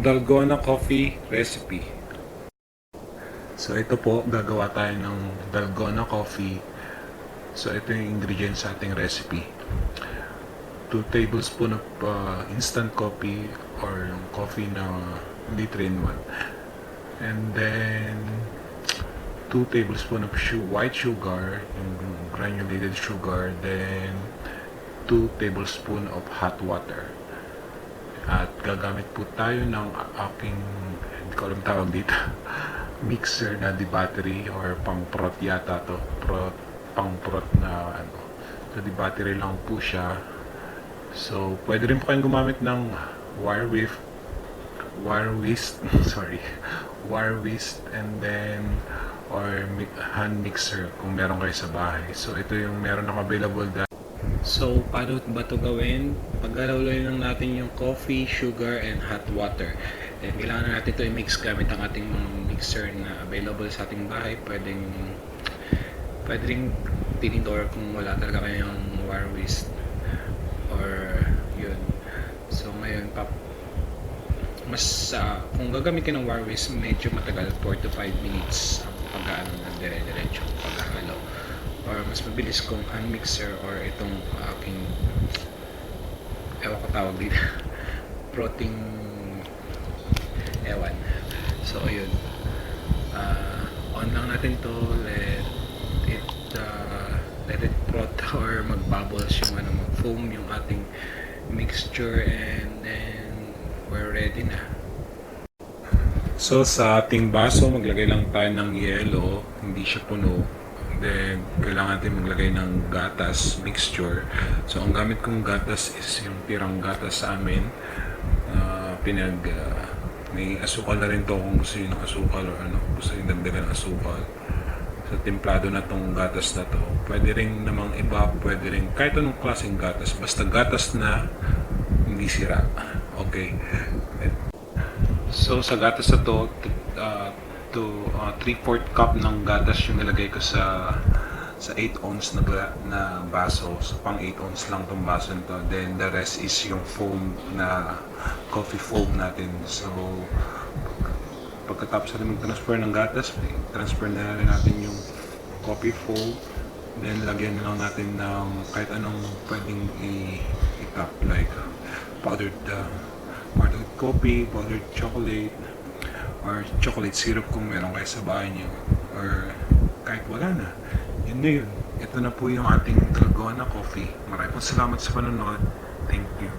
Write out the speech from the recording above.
Dalgona coffee recipe. So ito po, gagawa tayo ng Dalgona coffee. So ito yung ingredients sa ating recipe. 2 tablespoon of instant coffee or yung coffee na hindi 3-in-1. And then 2 tablespoon of white sugar, yung granulated sugar. Then 2 tablespoon of hot water. At gagamit po tayo ng aking, hindi ko alam tawag dito, mixer na di battery or pang-prot yata to. Pang-prot na ano. So di battery lang po siya. So pwede rin po kayong gumamit ng wire whisk and then or hand mixer kung meron kayo sa bahay. So ito yung meron akong available. So, paano ba ito gawin? Paggalawin lang natin yung coffee, sugar, and hot water. Then, kailangan natin ito i-mix gamit ang ating mga mixer na available sa ating bahay. Pwedeng tinidor kung wala talaga kayong wire whisk or yun. So, ngayon, kung gagamit ka ng wire whisk, medyo matagal, 4 to 5 minutes ang pag-aano ng dire-diretso, paghahalo. Or mas mabilis kung hand mixer or itong aking ewan ko tawag dito protein ewan. So ayun, on lang natin to, let it prot or magbubbles yung mag-foam yung ating mixture, and then we're ready na. So sa ating baso maglagay lang tayo ng yelo, hindi siya puno. Then, kailangan natin maglagay ng gatas mixture. So, ang gamit kong gatas is yung tirang gatas sa amin. May asukal na rin to kung gusto nyo ng asukal or gusto nyo dagdagan ng asukal. So, timplado na tong gatas na to. Pwede rin namang iba, pwede rin kahit anong klaseng gatas. Basta gatas na hindi sira. Okay. So, sa gatas na to, 3/4 cup ng gatas yung nilagay ko sa 8 ounce na baso. So pang 8 ounce lang tong baso nito. Then the rest is yung foam na coffee foam natin. So pagkatapos natin mag-transfer ng gatas, transfer na rin natin yung coffee foam. Then lagyan na lang natin ng kahit anong pwedeng i-cup, like powdered coffee, powdered chocolate, or chocolate syrup kung meron kayo sa bahay niyo, or kahit wala na. Yun na yun. Ito na po yung ating Dalgona coffee. Maraming salamat sa panonood. Thank you.